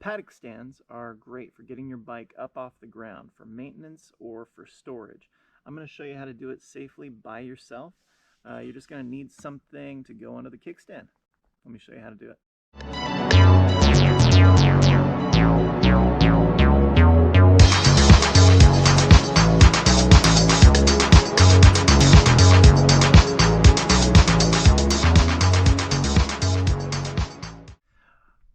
Paddock stands are great for getting your bike up off the ground for maintenance or for storage. I'm going to show you how to do it safely by yourself. You're just going to need something to go under the kickstand. Let me show you how to do it.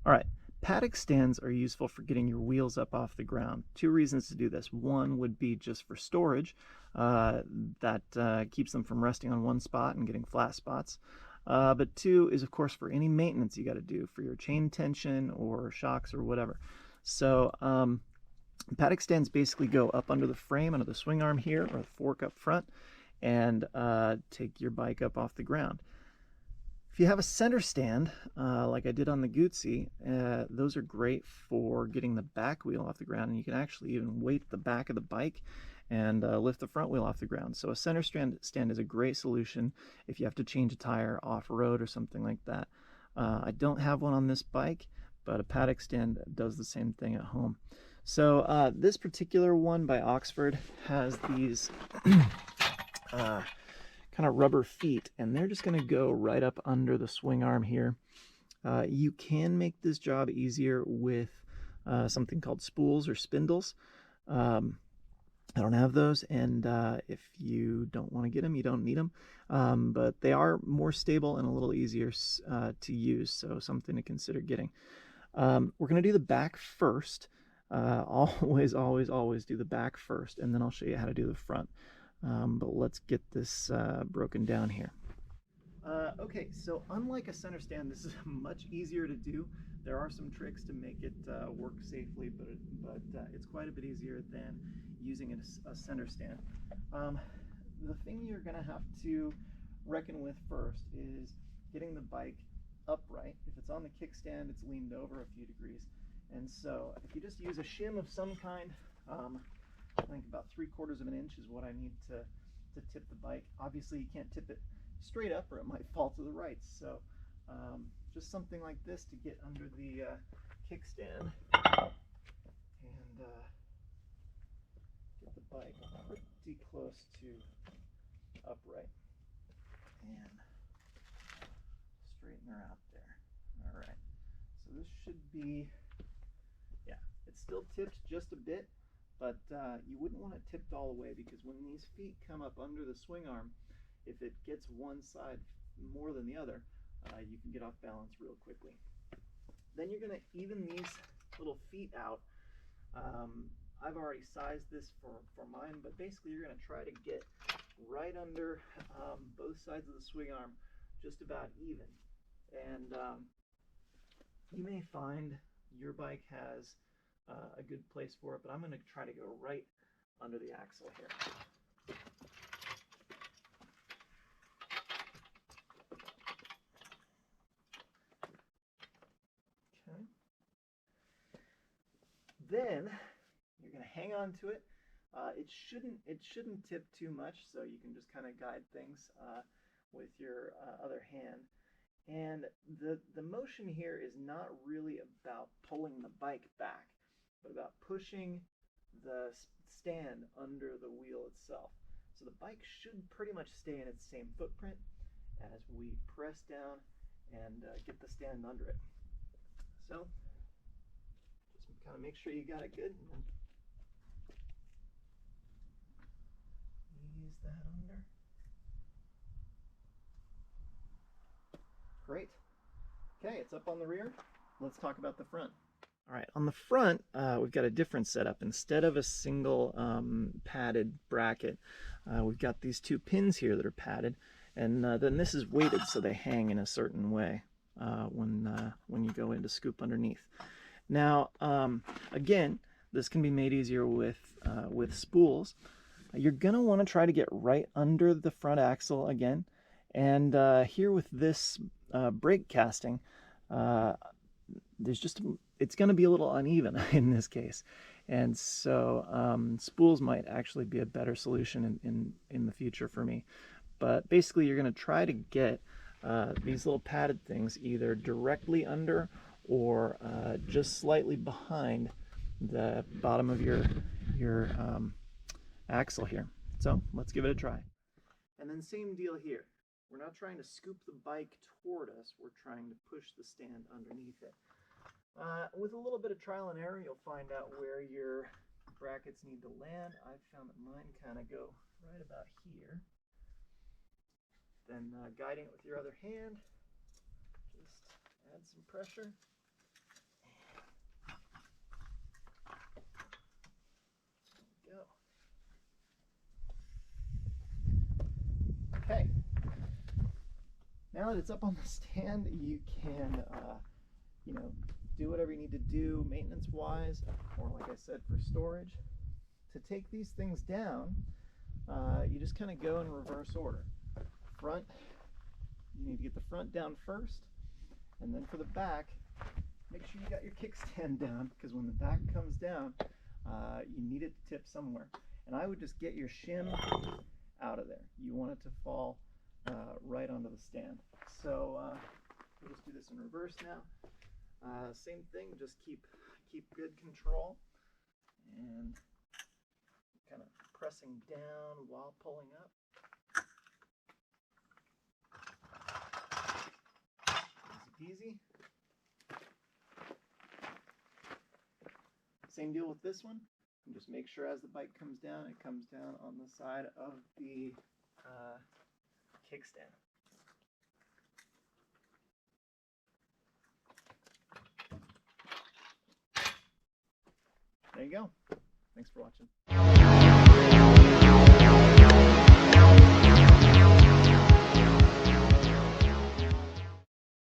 All right. Paddock stands are useful for getting your wheels up off the ground. Two reasons to do this. One would be just for storage. That keeps them from resting on one spot and getting flat spots. But two is, of course, for any maintenance you got to do for your chain tension or shocks or whatever. So paddock stands basically go up under the frame, under the swing arm here, or the fork up front, and take your bike up off the ground. If you have a center stand, like I did on the Guzzi, those are great for getting the back wheel off the ground, and you can actually even weight the back of the bike and lift the front wheel off the ground. So a center stand is a great solution if you have to change a tire off-road or something like that. I don't have one on this bike, but a paddock stand does the same thing at home. So this particular one by Oxford has these kind of rubber feet, and they're just going to go right up under the swing arm here. You can make this job easier with something called spools or spindles. I don't have those, and if you don't want to get them, you don't need them. But they are more stable and a little easier to use, so something to consider getting. We're going to do the back first. Always do the back first, and then I'll show you how to do the front. But let's get this broken down here. Okay, so unlike a center stand, this is much easier to do. There are some tricks to make it work safely, but it's quite a bit easier than using a center stand. The thing you're going to have to reckon with first is getting the bike upright. If it's on the kickstand, it's leaned over a few degrees. And so if you just use a shim of some kind, I think about 3/4 of an inch is what I need to tip the bike. Obviously you can't tip it straight up or it might fall to the right, so just something like this to get under the kickstand and get the bike pretty close to upright and straighten her out there. All right, so this should be, yeah, it's still tipped just a bit, but you wouldn't want it tipped all the way, because when these feet come up under the swing arm, if it gets one side more than the other, you can get off balance real quickly. Then you're going to even these little feet out. I've already sized this for mine, but basically you're going to try to get right under both sides of the swing arm just about even. And you may find your bike has a good place for it, but I'm going to try to go right under the axle here. Okay. Then you're going to hang on to it. It shouldn't tip too much, so you can just kind of guide things with your other hand. And the motion here is not really about pulling the bike back, but about pushing the stand under the wheel itself. So the bike should pretty much stay in its same footprint as we press down and get the stand under it. So just kind of make sure you got it good, and then ease that under. Great. Okay, it's up on the rear. Let's talk about the front. All right, on the front, we've got a different setup. Instead of a single padded bracket, we've got these two pins here that are padded, and then this is weighted so they hang in a certain way when you go in to scoop underneath. Now, again, this can be made easier with spools. You're going to want to try to get right under the front axle again, and here with this brake casting, it's going to be a little uneven in this case, and so spools might actually be a better solution in the future for me. But basically you're going to try to get these little padded things either directly under or just slightly behind the bottom of your axle here. So let's give it a try. And then same deal here. We're not trying to scoop the bike toward us, we're trying to push the stand underneath it. With a little bit of trial and error, you'll find out where your brackets need to land. I've found that mine kind of go right about here. Then guiding it with your other hand, just add some pressure. There we go. Okay. Now that it's up on the stand, you can, do whatever you need to do maintenance-wise, or like I said, for storage. To take these things down, you just kind of go in reverse order. Front, you need to get the front down first, and then for the back, make sure you got your kickstand down, because when the back comes down, you need it to tip somewhere. And I would just get your shim out of there. You want it to fall right onto the stand. So we'll just do this in reverse now. Same thing, just keep good control and kind of pressing down while pulling up. Easy peasy. Same deal with this one. And just make sure as the bike comes down, it comes down on the side of the kickstand. There you go. Thanks for watching.